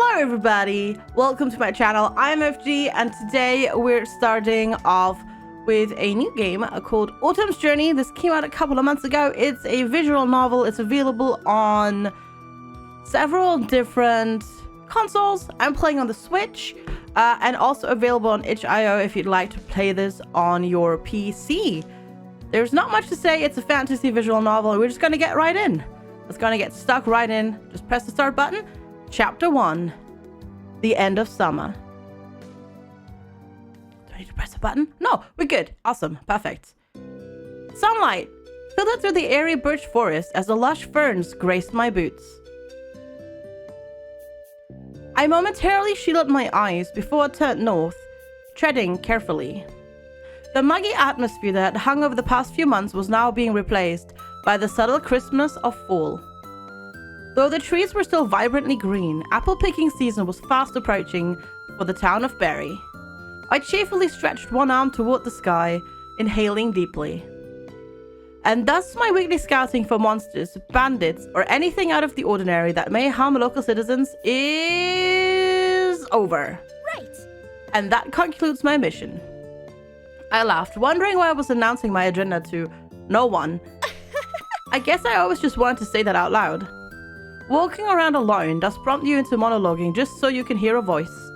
Hello everybody, welcome to my channel. I'm FG and today we're starting off with a new game called Autumn's Journey. This came out a couple of months ago. It's a visual novel. It's available on several different consoles. I'm playing on the Switch and also available on itch.io if you'd like to play this on your PC. There's not much to say. It's a fantasy visual novel. We're just gonna get right in. It's gonna get stuck right in. Just press the start button. Chapter 1, The End of Summer. Do I need to press a button? No, we're good. Awesome. Perfect. Sunlight filtered through the airy birch forest as the lush ferns graced my boots. I momentarily shielded my eyes before I turned north, treading carefully. The muggy atmosphere that had hung over the past few months was now being replaced by the subtle crispness of fall. Though the trees were still vibrantly green, apple-picking season was fast approaching for the town of Berry. I cheerfully stretched one arm toward the sky, inhaling deeply. And thus my weekly scouting for monsters, bandits, or anything out of the ordinary that may harm local citizens is over. Right. And that concludes my mission. I laughed, wondering why I was announcing my agenda to no one. I guess I always just wanted to say that out loud. Walking around alone does prompt you into monologuing just so you can hear a voice.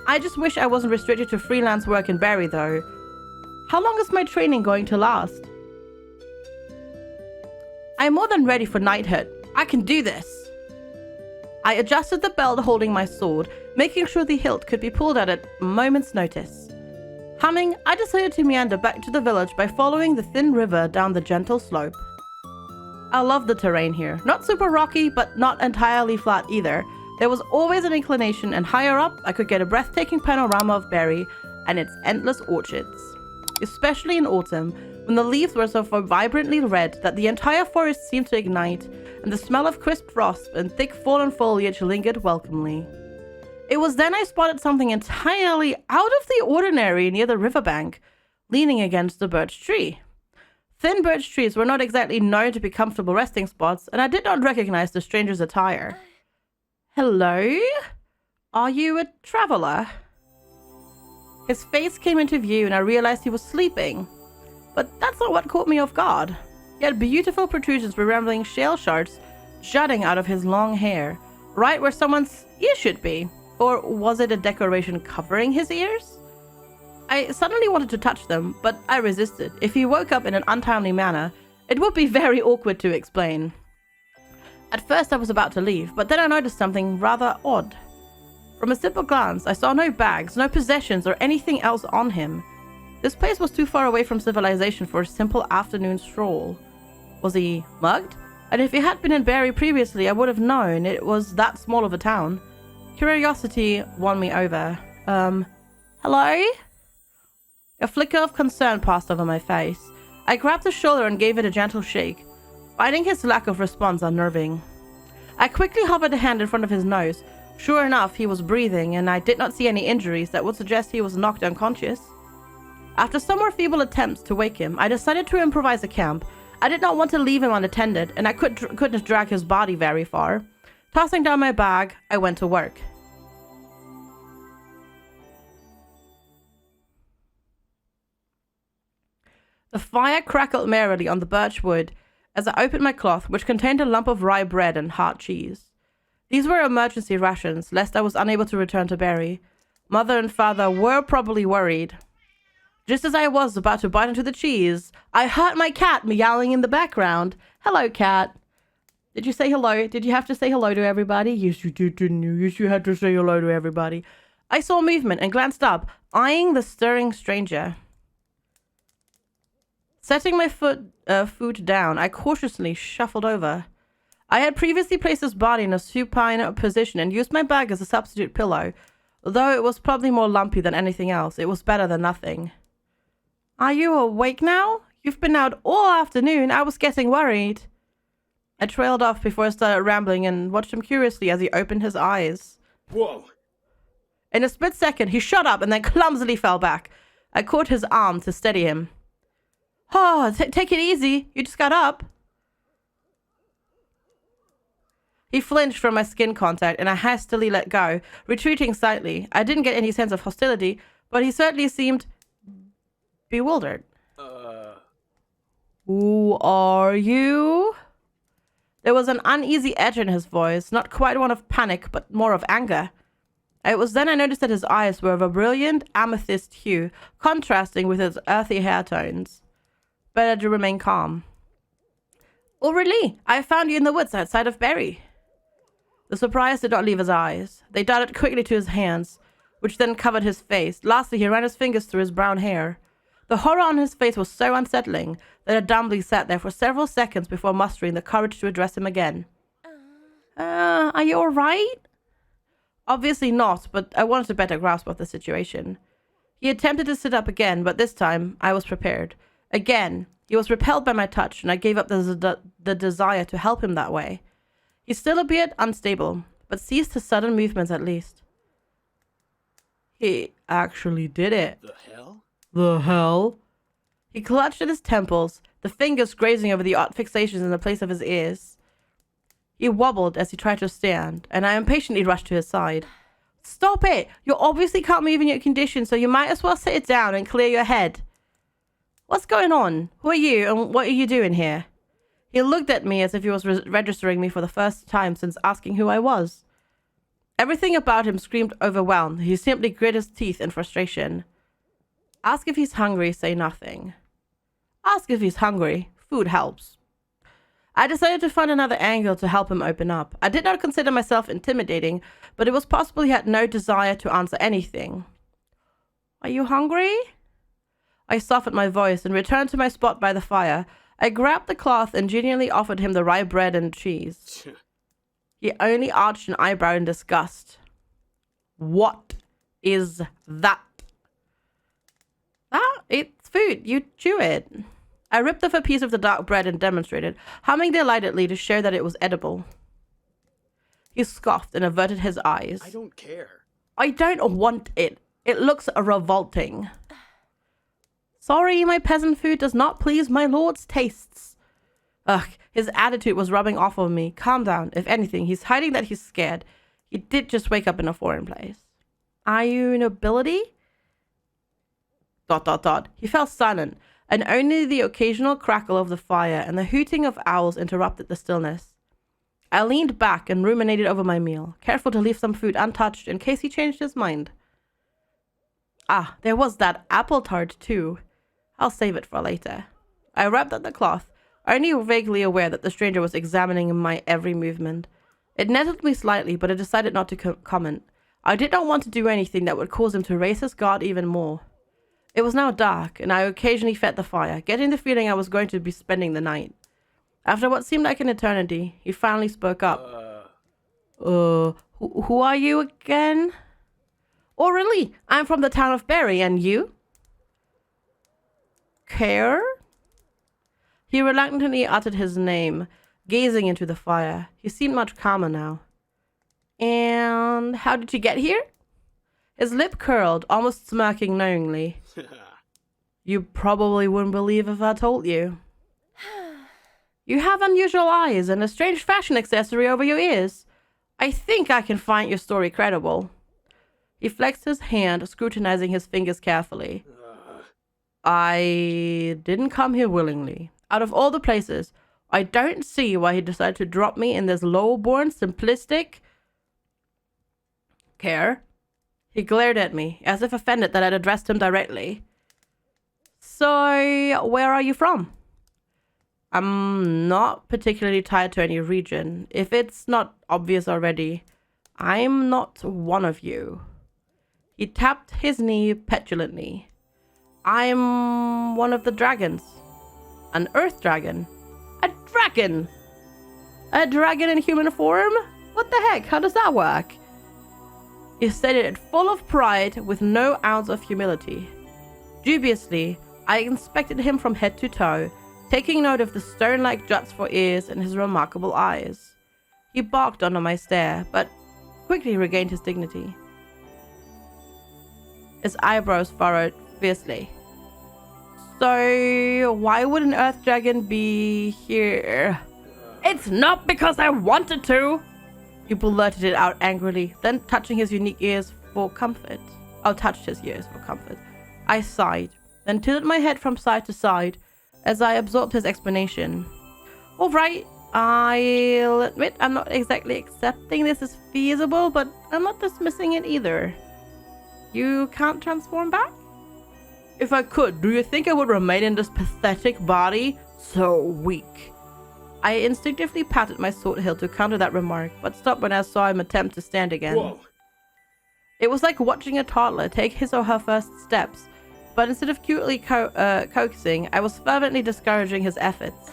I just wish I wasn't restricted to freelance work in Berry though. How long is my training going to last? I'm more than ready for knighthood. I can do this. I adjusted the belt holding my sword, making sure the hilt could be pulled at a moment's notice. Humming, I decided to meander back to the village by following the thin river down the gentle slope. I love the terrain here. Not super rocky, but not entirely flat either. There was always an inclination, and higher up, I could get a breathtaking panorama of Berry and its endless orchards. Especially in autumn, when the leaves were so vibrantly red that the entire forest seemed to ignite, and the smell of crisp frost and thick fallen foliage lingered welcomely. It was then I spotted something entirely out of the ordinary near the riverbank, leaning against a birch tree. Thin birch trees were not exactly known to be comfortable resting spots, and I did not recognize the stranger's attire. Hello? Are you a traveler? His face came into view, and I realized he was sleeping. But that's not what caught me off guard. He had beautiful protrusions resembling shale shards jutting out of his long hair, right where someone's ear should be. Or was it a decoration covering his ears? I suddenly wanted to touch them, but I resisted. If he woke up in an untimely manner, it would be very awkward to explain. At first I was about to leave, but then I noticed something rather odd. From a simple glance, I saw no bags, no possessions, or anything else on him. This place was too far away from civilization for a simple afternoon stroll. Was he mugged? And if he had been in Berry previously, I would have known it was that small of a town. Curiosity won me over. Hello? A flicker of concern passed over my face. I grabbed his shoulder and gave it a gentle shake, finding his lack of response unnerving. I quickly hovered a hand in front of his nose. Sure enough, he was breathing, and I did not see any injuries that would suggest he was knocked unconscious. After some more feeble attempts to wake him, I decided to improvise a camp. I did not want to leave him unattended, and I couldn't drag his body very far. Tossing down my bag, I went to work. The fire crackled merrily on the birch wood as I opened my cloth, which contained a lump of rye bread and hard cheese. These were emergency rations, lest I was unable to return to Berry. Mother and father were probably worried. Just as I was about to bite into the cheese, I heard my cat meowing in the background. Hello, cat. Did you say hello? Did you have to say hello to everybody? Yes, you did, didn't you? Yes, you had to say hello to everybody. I saw movement and glanced up, eyeing the stirring stranger. Setting my foot down, I cautiously shuffled over. I had previously placed his body in a supine position and used my bag as a substitute pillow. Though it was probably more lumpy than anything else, it was better than nothing. Are you awake now? You've been out all afternoon. I was getting worried. I trailed off before I started rambling and watched him curiously as he opened his eyes. Whoa! In a split second, he shot up and then clumsily fell back. I caught his arm to steady him. Oh, take it easy. You just got up. He flinched from my skin contact, and I hastily let go, retreating slightly. I didn't get any sense of hostility, but he certainly seemed bewildered. Who are you? There was an uneasy edge in his voice, not quite one of panic, but more of anger. It was then I noticed that his eyes were of a brilliant amethyst hue, contrasting with his earthy hair tones. Better to remain calm. Oh, really? I found you in the woods outside of Berry. The surprise did not leave his eyes. They darted quickly to his hands, which then covered his face. Lastly, he ran his fingers through his brown hair. The horror on his face was so unsettling that I dumbly sat there for several seconds before mustering the courage to address him again. Are you all right? Obviously not, but I wanted a better grasp of the situation. He attempted to sit up again, but this time I was prepared. Again, he was repelled by my touch, and I gave up the desire to help him that way. He's still a bit unstable, but ceased his sudden movements at least. He actually did it. The hell? The hell? He clutched at his temples, the fingers grazing over the odd fixations in the place of his ears. He wobbled as he tried to stand, and I impatiently rushed to his side. Stop it! You obviously can't move in your condition, so you might as well sit down and clear your head. What's going on? Who are you, and what are you doing here? He looked at me as if he was registering me for the first time since asking who I was. Everything about him screamed overwhelmed. He simply grit his teeth in frustration. Ask if he's hungry, say nothing. Ask if he's hungry. Food helps. I decided to find another angle to help him open up. I did not consider myself intimidating, but it was possible he had no desire to answer anything. Are you hungry? I softened my voice and returned to my spot by the fire. I grabbed the cloth and genially offered him the rye bread and cheese. He only arched an eyebrow in disgust. What is that? It's food. You chew it. I ripped off a piece of the dark bread and demonstrated, humming delightedly to show that it was edible. He scoffed and averted his eyes. I don't care. I don't want it. It looks revolting. Sorry, my peasant food does not please my lord's tastes. Ugh, his attitude was rubbing off on me. Calm down. If anything, he's hiding that he's scared. He did just wake up in a foreign place. Are you nobility? ... He fell silent, and only the occasional crackle of the fire and the hooting of owls interrupted the stillness. I leaned back and ruminated over my meal, careful to leave some food untouched in case he changed his mind. Ah, there was that apple tart too. I'll save it for later. I wrapped up the cloth, only vaguely aware that the stranger was examining my every movement. It nettled me slightly, but I decided not to comment. I did not want to do anything that would cause him to raise his guard even more. It was now dark, and I occasionally fed the fire, getting the feeling I was going to be spending the night. After what seemed like an eternity, he finally spoke up. Who are you again? Oh, really? I'm from the town of Berry, and you? Care? He reluctantly uttered his name, gazing into the fire. He seemed much calmer now. And how did you get here? His lip curled, almost smirking knowingly. You probably wouldn't believe if I told you. You have unusual eyes and a strange fashion accessory over your ears. I think I can find your story credible. He flexed his hand, scrutinizing his fingers carefully. I didn't come here willingly. Out of all the places, I don't see why he decided to drop me in this low-born, simplistic... Care? He glared at me, as if offended that I'd addressed him directly. So, where are you from? I'm not particularly tied to any region. If it's not obvious already, I'm not one of you. He tapped his knee petulantly. I'm one of the dragons. An earth dragon. A dragon! A dragon in human form? What the heck? How does that work? He stated it full of pride with no ounce of humility. Dubiously, I inspected him from head to toe, taking note of the stone-like juts for ears and his remarkable eyes. He barked under my stare, but quickly regained his dignity. His eyebrows furrowed fiercely. So, why would an earth dragon be here? It's not because I wanted to! He blurted it out angrily, then touching his unique ears for comfort. Touched his ears for comfort. I sighed, then tilted my head from side to side as I absorbed his explanation. All right, I'll admit I'm not exactly accepting this as feasible, but I'm not dismissing it either. You can't transform back? If I could, do you think I would remain in this pathetic body? So weak. I instinctively patted my sword hilt to counter that remark, but stopped when I saw him attempt to stand again. Whoa. It was like watching a toddler take his or her first steps, but instead of cutely coaxing, I was fervently discouraging his efforts.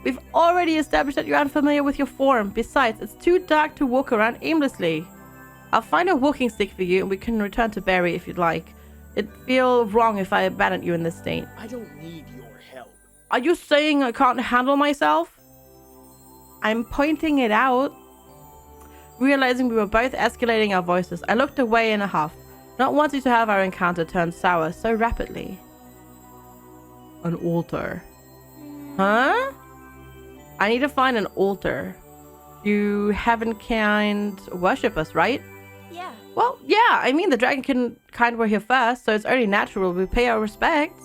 We've already established that you're unfamiliar with your form. Besides, it's too dark to walk around aimlessly. I'll find a walking stick for you and we can return to Barry if you'd like. It'd feel wrong if I abandoned you in this state. I don't need your help. Are you saying I can't handle myself? I'm pointing it out. Realizing we were both escalating our voices, I looked away in a huff, not wanting to have our encounter turn sour so rapidly. An altar. Huh? I need to find an altar. You heaven-kind worship us, right? Yeah. Well, yeah, I mean the dragon kind were here first, so it's only natural we pay our respects.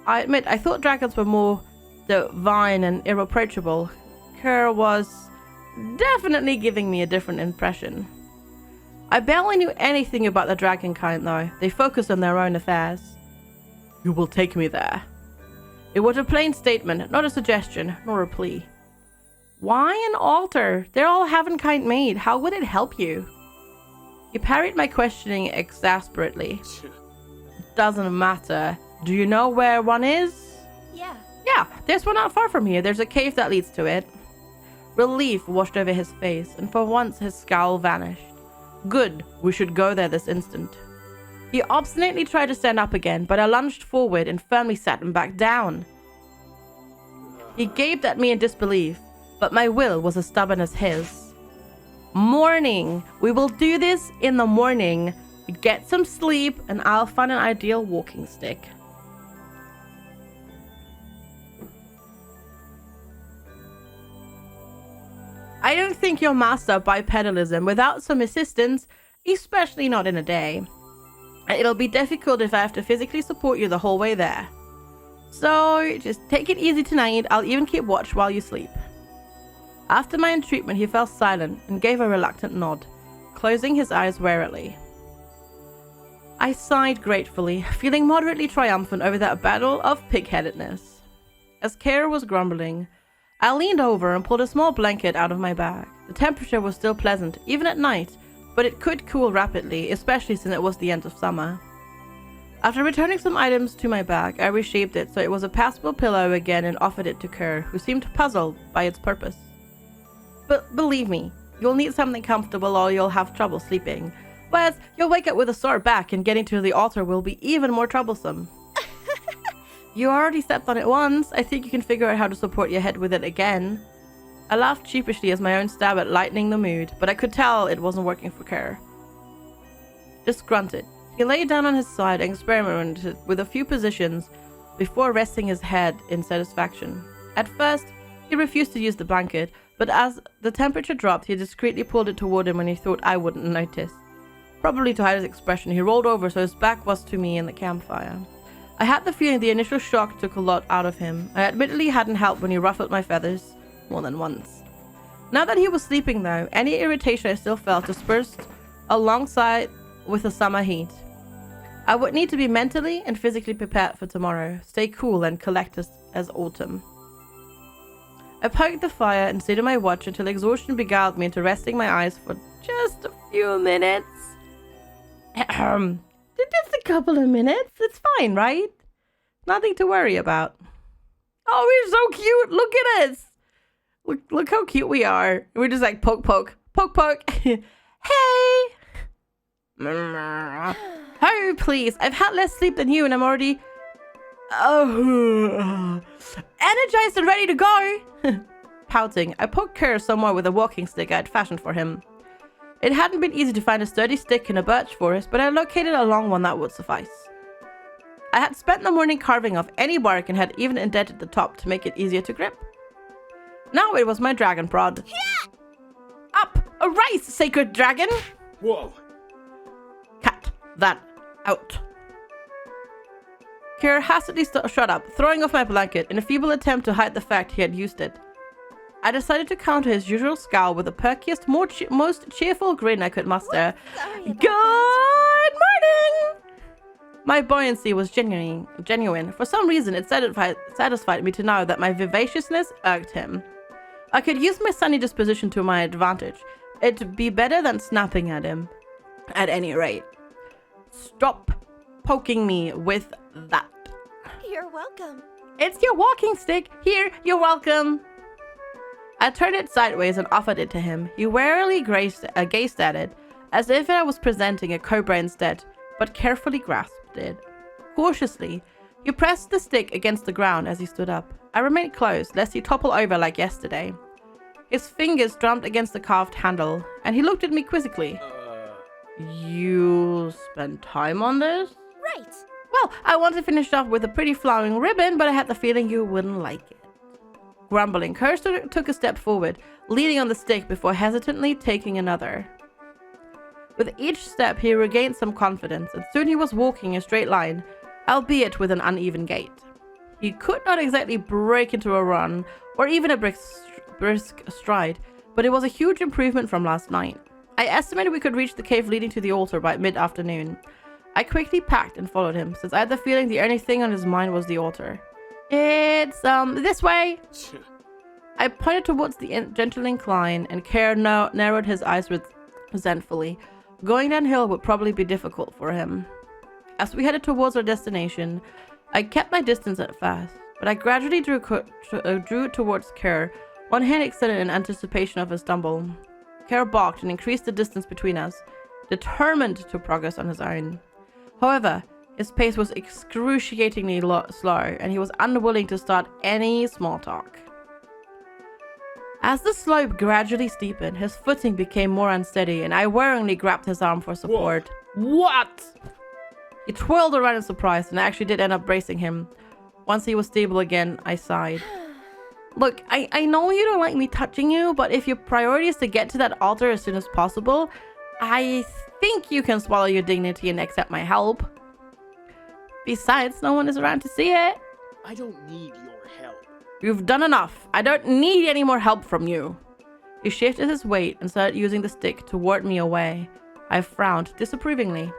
I admit, I thought dragons were more divine and irreproachable. Kerr was definitely giving me a different impression. I barely knew anything about the dragon kind, though. They focused on their own affairs. You will take me there. It was a plain statement, not a suggestion, nor a plea. Why an altar? They're all heaven-kind made. How would it help you? He parried my questioning exasperately. Doesn't matter. Do you know where one is? Yeah. Yeah, there's one not far from here. There's a cave that leads to it. Relief washed over his face, and for once his scowl vanished. Good, we should go there this instant. He obstinately tried to stand up again, but I lunged forward and firmly sat him back down. He gaped at me in disbelief, but my will was as stubborn as his. Morning! We will do this in the morning. Get some sleep, and I'll find an ideal walking stick. I don't think you'll master bipedalism without some assistance, especially not in a day. It'll be difficult if I have to physically support you the whole way there. So, just take it easy tonight. I'll even keep watch while you sleep. After my entreatment, he fell silent and gave a reluctant nod, closing his eyes warily. I sighed gratefully, feeling moderately triumphant over that battle of pig-headedness. As Kara was grumbling, I leaned over and pulled a small blanket out of my bag. The temperature was still pleasant, even at night, but it could cool rapidly, especially since it was the end of summer. After returning some items to my bag, I reshaped it so it was a passable pillow again and offered it to Kerr, who seemed puzzled by its purpose. But believe me, you'll need something comfortable or you'll have trouble sleeping. Whereas you'll wake up with a sore back and getting to the altar will be even more troublesome. You already stepped on it once. I think you can figure out how to support your head with it again. I laughed sheepishly as my own stab at lightening the mood, but I could tell it wasn't working for Kerr. Just grunted. He lay down on his side and experimented with a few positions before resting his head in satisfaction. At first, he refused to use the blanket, but as the temperature dropped, he discreetly pulled it toward him when he thought I wouldn't notice. Probably to hide his expression, he rolled over so his back was to me in the campfire. I had the feeling the initial shock took a lot out of him. I admittedly hadn't helped when he ruffled my feathers more than once. Now that he was sleeping though, any irritation I still felt dispersed alongside with the summer heat. I would need to be mentally and physically prepared for tomorrow, stay cool and collect as autumn. I poked the fire and stayed on my watch until exhaustion beguiled me into resting my eyes for just a few minutes. Just a couple of minutes. It's fine, right? Nothing to worry about. Oh, we're so cute. Look at us. Look how cute we are. We're just like poke, poke, poke, poke. Hey. Oh, please. I've had less sleep than you and I'm already energized and ready to go. Pouting, I poked Kerr some more with a walking stick I had fashioned for him. It hadn't been easy to find a sturdy stick in a birch forest, but I located a long one that would suffice. I had spent the morning carving off any bark and had even indented the top to make it easier to grip. Now it was my dragon prod. Arise, sacred dragon! Whoa! Cut that out. Kier hastily shut up, throwing off my blanket in a feeble attempt to hide the fact he had used it. I decided to counter his usual scowl with the perkiest, most cheerful grin I could muster. Good morning! My buoyancy was genuine. For some reason, it satisfied me to know that my vivaciousness irked him. I could use my sunny disposition to my advantage. It'd be better than snapping at him. At any rate. Stop poking me with that. You're welcome. It's your walking stick. Here, you're welcome. I turned it sideways and offered it to him. He warily gazed at it, as if I was presenting a cobra instead, but carefully grasped it. Cautiously, he pressed the stick against the ground as he stood up. I remained close, lest he topple over like yesterday. His fingers drummed against the carved handle, and he looked at me quizzically. You spent time on this? Right. Well, I wanted to finish off with a pretty flowing ribbon, but I had the feeling you wouldn't like it. Grumbling, Kirsten took a step forward, leaning on the stick before hesitantly taking another. With each step, he regained some confidence, and soon he was walking in a straight line, albeit with an uneven gait. He could not exactly break into a run, or even a brisk stride, but it was a huge improvement from last night. I estimated we could reach the cave leading to the altar by mid-afternoon. I quickly packed and followed him, since I had the feeling the only thing on his mind was the altar. It's, this way! I pointed towards the gentle incline, and Kier narrowed his eyes resentfully. Going downhill would probably be difficult for him. As we headed towards our destination, I kept my distance at first, but I gradually drew towards Kier, one hand extended in anticipation of a stumble. Kier balked and increased the distance between us, determined to progress on his own. However, his pace was excruciatingly slow, and he was unwilling to start any small talk. As the slope gradually steepened, his footing became more unsteady, and I worryingly grabbed his arm for support. Whoa. What? He twirled around in surprise, and I actually did end up bracing him. Once he was stable again, I sighed. Look, I know you don't like me touching you, but if your priority is to get to that altar as soon as possible, I think you can swallow your dignity and accept my help. Besides, no one is around to see it. I don't need your help. You've done enough. I don't need any more help from you. He shifted his weight and started using the stick to ward me away. I frowned disapprovingly.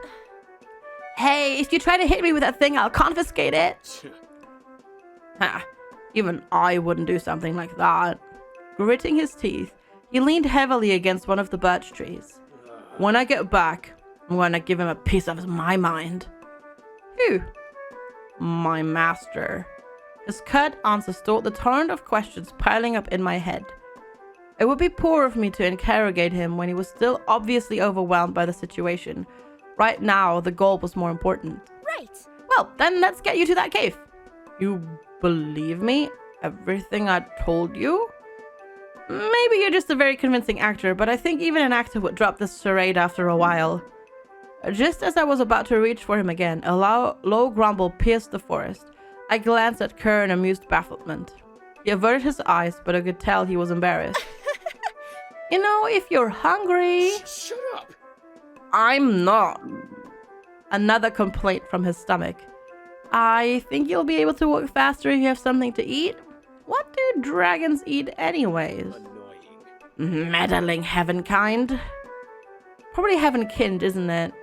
Hey, if you try to hit me with that thing, I'll confiscate it. Even I wouldn't do something like that. Gritting his teeth, he leaned heavily against one of the birch trees. When I get back, I'm going to give him a piece of my mind. Who? My master. His curt answer stalled the torrent of questions piling up in my head. It would be poor of me to interrogate him when he was still obviously overwhelmed by the situation. Right now, the goal was more important. Right. Well, then let's get you to that cave. You believe me? Everything I told you? Maybe you're just a very convincing actor, but I think even an actor would drop this charade after a while. Just as I was about to reach for him again, a low grumble pierced the forest. I glanced at Kerr in amused bafflement. He averted his eyes, but I could tell he was embarrassed. You know, if you're hungry... Shut up! I'm not. Another complaint from his stomach. I think you'll be able to walk faster if you have something to eat. What do dragons eat anyways? Annoying. Meddling heavenkind. Probably heavenkind, isn't it?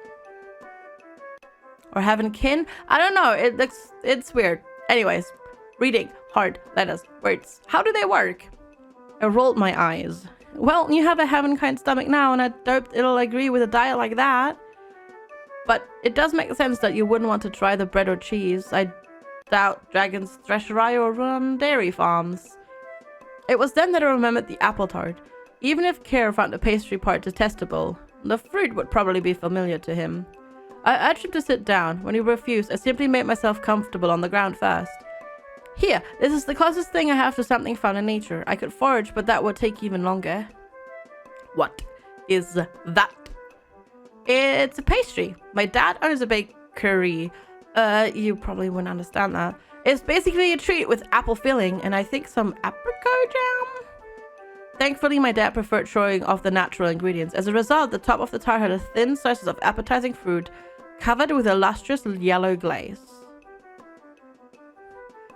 Or heavenkin? I don't know. It's weird. Anyways, reading, hard, letters, words. How do they work? I rolled my eyes. Well, you have a heavenkind stomach now, and I doubt it'll agree with a diet like that. But it does make sense that you wouldn't want to try the bread or cheese. I doubt dragons thresh rye or run dairy farms. It was then that I remembered the apple tart. Even if Kier found the pastry part detestable, the fruit would probably be familiar to him. I urged him to sit down. When he refused, I simply made myself comfortable on the ground first. Here, this is the closest thing I have to something found in nature. I could forage, but that would take even longer. What is that? It's a pastry. My dad owns a bakery. You probably wouldn't understand that. It's basically a treat with apple filling and I think some apricot jam. Thankfully, my dad preferred showing off the natural ingredients. As a result, the top of the tart had a thin slices of appetizing fruit covered with a lustrous yellow glaze.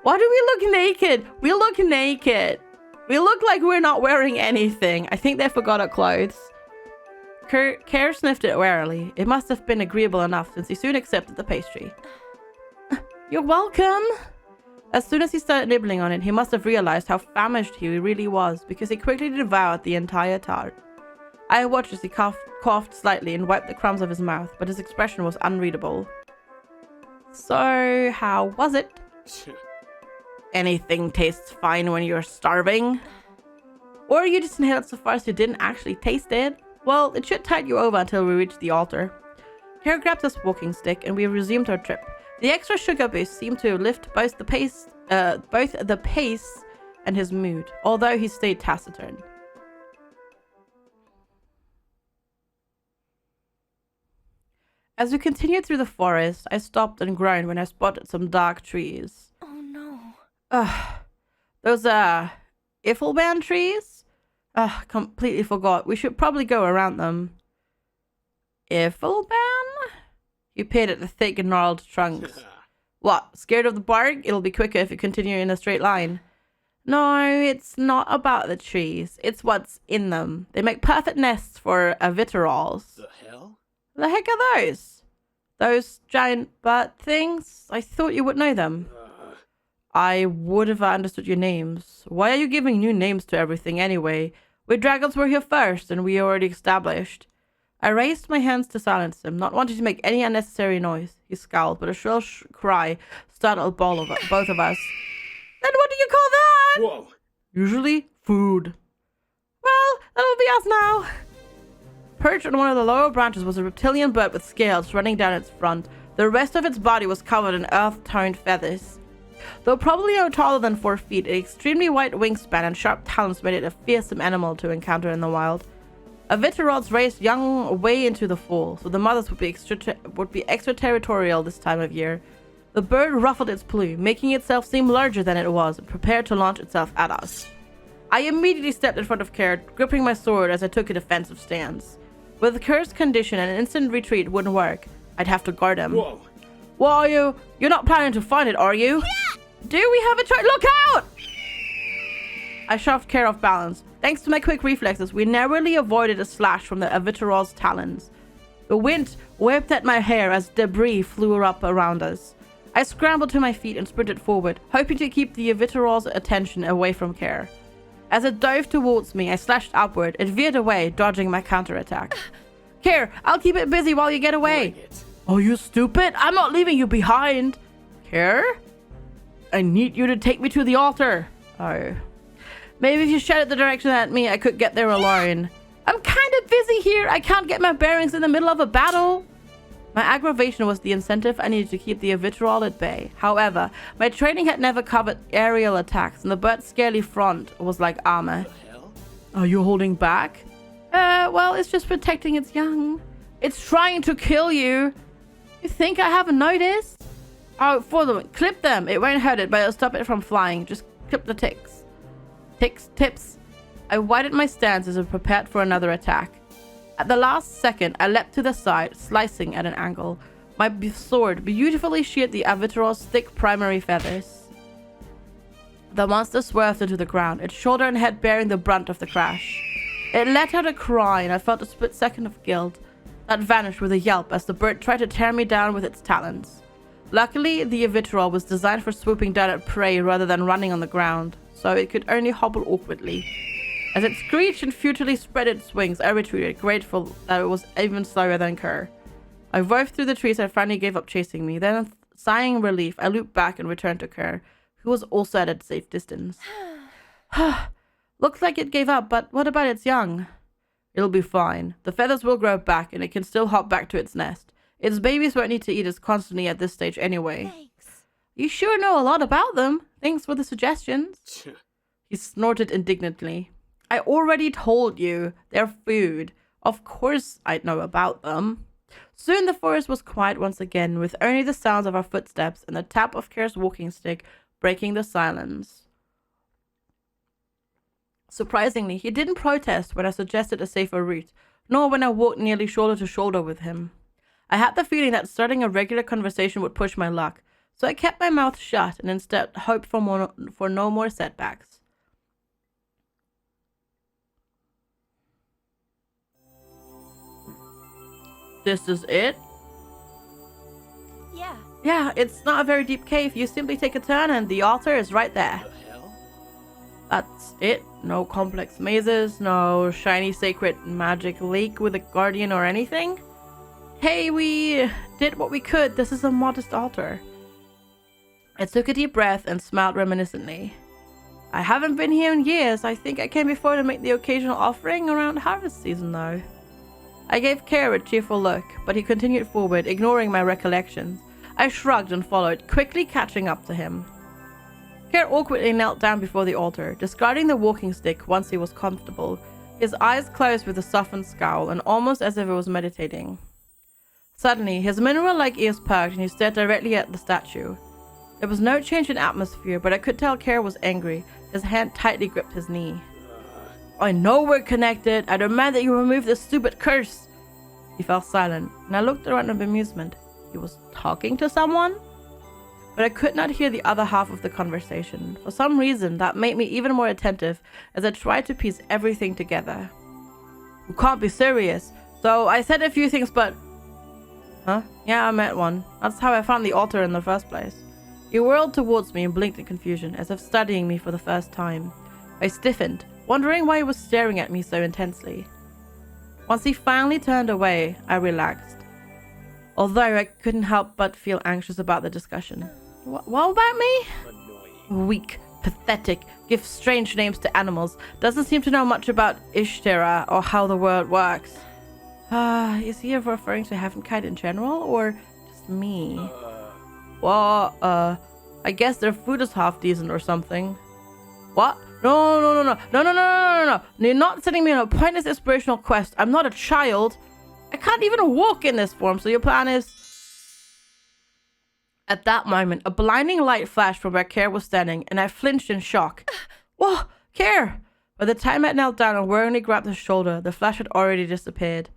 Why do we look naked? We look naked. We look like we're not wearing anything. I think they forgot our clothes. Care sniffed it warily. It must have been agreeable enough since he soon accepted the pastry. You're welcome. As soon as he started nibbling on it, he must have realized how famished he really was because he quickly devoured the entire tart. I watched as he coughed slightly and wiped the crumbs of his mouth, but his expression was unreadable. So, how was it? Anything tastes fine when you're starving? Or you just inhaled so fast you didn't actually taste it? Well, it should tide you over until we reach the altar. Kara grabbed his walking stick and we resumed our trip. The extra sugar boost seemed to lift both the pace and his mood, although he stayed taciturn. As we continued through the forest, I stopped and groaned when I spotted some dark trees. Oh no. Those Iffelband trees? Completely forgot. We should probably go around them. Iffelband? You peered at the thick and gnarled trunks. What? Scared of the bark? It'll be quicker if you continue in a straight line. No, it's not about the trees. It's what's in them. They make perfect nests for aviterols. The hell? The heck are those? Those giant bird things? I thought you would know them. I would have understood your names. Why are you giving new names to everything anyway? We dragons were here first, and we already established. I raised my hands to silence him, not wanting to make any unnecessary noise. He scowled, but a shrill cry startled both of us. Then what do you call that? Whoa. Usually, food. Well, that'll be us now. Perched on one of the lower branches was a reptilian bird with scales running down its front. The rest of its body was covered in earth-toned feathers. Though probably no taller than 4 feet, an extremely wide wingspan and sharp talons made it a fearsome animal to encounter in the wild. Aviterols raised young way into the fall, so the mothers would be extraterritorial this time of year. The bird ruffled its plume, making itself seem larger than it was, and prepared to launch itself at us. I immediately stepped in front of Carrot, gripping my sword as I took a defensive stance. With the cursed condition, an instant retreat wouldn't work. I'd have to guard him. Whoa. What are you? You're not planning to find it, are you? Yeah. Do we have a choice? Look out! I shoved Care off balance. Thanks to my quick reflexes, we narrowly avoided a slash from the Aviterol's talons. The wind whipped at my hair as debris flew up around us. I scrambled to my feet and sprinted forward, hoping to keep the Aviterol's attention away from Care. As it dove towards me, I slashed upward. It veered away, dodging my counterattack. Care, I'll keep it busy while you get away. Oh, you stupid! I'm not leaving you behind. Care? I need you to take me to the altar. Oh. Maybe if you shouted the direction at me, I could get there alone. I'm kind of busy here. I can't get my bearings in the middle of a battle. My aggravation was the incentive I needed to keep the Aviterol at bay. However, my training had never covered aerial attacks, and the bird's scaly front was like armor. The hell? Are you holding back? Well, it's just protecting its young. It's trying to kill you. You think I haven't noticed? Oh, for them. Clip them. It won't hurt it, but it'll stop it from flying. Just clip the ticks. Tips. I widened my stance as I prepared for another attack. At the last second, I leapt to the side, slicing at an angle. My sword beautifully sheared the Aviterol's thick primary feathers. The monster swerved into the ground, its shoulder and head bearing the brunt of the crash. It let out a cry, and I felt a split second of guilt that vanished with a yelp as the bird tried to tear me down with its talons. Luckily, the Aviterol was designed for swooping down at prey rather than running on the ground, so it could only hobble awkwardly. As it screeched and futilely spread its wings, I retreated, grateful that it was even slower than Kerr. I wove through the trees and finally gave up chasing me. Then, sighing relief, I looped back and returned to Kerr, who was also at a safe distance. Looks like it gave up, but what about its young? It'll be fine. The feathers will grow back, and it can still hop back to its nest. Its babies won't need to eat as constantly at this stage anyway. Thanks. You sure know a lot about them. Thanks for the suggestions. He snorted indignantly. I already told you. They're food. Of course I'd know about them. Soon the forest was quiet once again, with only the sounds of our footsteps and the tap of Kerr's walking stick breaking the silence. Surprisingly, he didn't protest when I suggested a safer route, nor when I walked nearly shoulder to shoulder with him. I had the feeling that starting a regular conversation would push my luck, so I kept my mouth shut and instead hoped for no more setbacks. This is it? Yeah. Yeah, it's not a very deep cave. You simply take a turn and the altar is right there. The hell? That's it. No complex mazes, no shiny sacred magic lake with a guardian or anything. Hey, we did what we could. This is a modest altar. I took a deep breath and smiled reminiscently. I haven't been here in years. I think I came before to make the occasional offering around harvest season though. I gave Care a cheerful look, but he continued forward, ignoring my recollections. I shrugged and followed, quickly catching up to him. Care awkwardly knelt down before the altar, discarding the walking stick once he was comfortable, his eyes closed with a softened scowl and almost as if he was meditating. Suddenly, his mineral-like ears perked and he stared directly at the statue. There was no change in atmosphere, but I could tell Care was angry. His hand tightly gripped his knee. I know we're connected. I demand that you remove this stupid curse. He fell silent, and I looked around in bemusement. He was talking to someone? But I could not hear the other half of the conversation. For some reason, that made me even more attentive as I tried to piece everything together. You can't be serious. So I said a few things, but... Huh? Yeah, I met one. That's how I found the altar in the first place. He whirled towards me and blinked in confusion, as if studying me for the first time. I stiffened, wondering why he was staring at me so intensely. Once he finally turned away, I relaxed. Although I couldn't help but feel anxious about the discussion. What about me? Annoying. Weak, pathetic, gives strange names to animals, doesn't seem to know much about Ishtara or how the world works. Is he referring to Heavenkind in general, or just me? Well, I guess their food is half decent or something. What? No. You're not sending me on a pointless inspirational quest. I'm not a child. I can't even walk in this form, so your plan is... At that moment, a blinding light flashed from where Care was standing, and I flinched in shock. Whoa, Care! By the time I knelt down and warily grabbed his shoulder, the flash had already disappeared.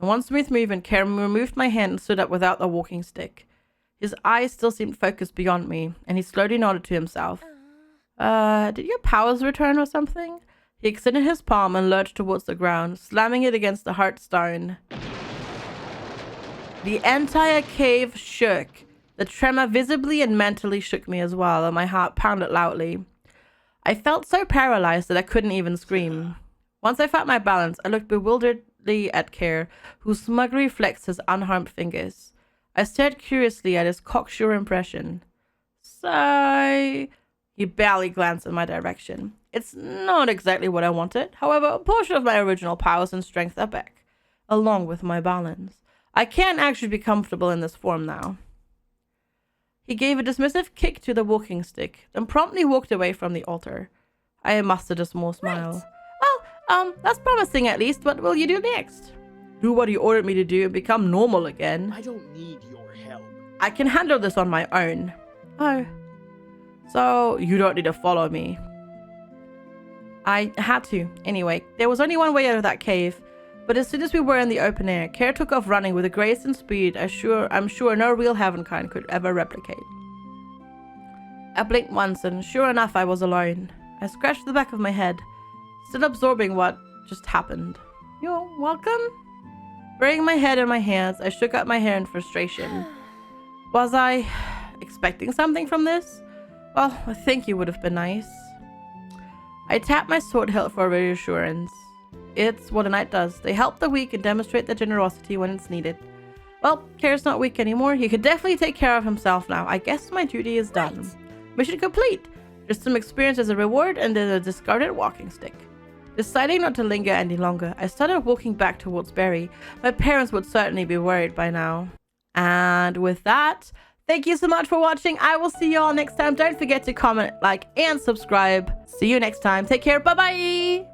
In one smooth movement, Care removed my hand and stood up without the walking stick. His eyes still seemed focused beyond me, and he slowly nodded to himself. Did your powers return or something? He extended his palm and lurched towards the ground, slamming it against the hard stone. The entire cave shook. The tremor visibly and mentally shook me as well, and my heart pounded loudly. I felt so paralyzed that I couldn't even scream. Once I found my balance, I looked bewilderedly at Care, who smugly flexed his unharmed fingers. I stared curiously at his cocksure impression. Sigh. He barely glanced in my direction. It's not exactly what I wanted. However, a portion of my original powers and strength are back, along with my balance. I can actually be comfortable in this form now. He gave a dismissive kick to the walking stick, then promptly walked away from the altar. I mustered a small smile. Well, that's promising at least. What will you do next? Do what he ordered me to do and become normal again. I don't need your help. I can handle this on my own. Oh. So, you don't need to follow me. I had to. Anyway, there was only one way out of that cave. But as soon as we were in the open air, Care took off running with a grace and speed I'm sure no real Heavenkind could ever replicate. I blinked once and sure enough I was alone. I scratched the back of my head, still absorbing what just happened. You're welcome? Burying my head in my hands, I shook out my hair in frustration. Was I expecting something from this? Well, I think you would have been nice. I tapped my sword hilt for reassurance. It's what a knight does. They help the weak and demonstrate their generosity when it's needed. Well, Care's not weak anymore. He could definitely take care of himself now. I guess my duty is done. Right. Mission complete. Just some experience as a reward and then a discarded walking stick. Deciding not to linger any longer, I started walking back towards Barry. My parents would certainly be worried by now. And with that, thank you so much for watching. I will see you all next time. Don't forget to comment, like, and subscribe. See you next time. Take care. Bye-bye.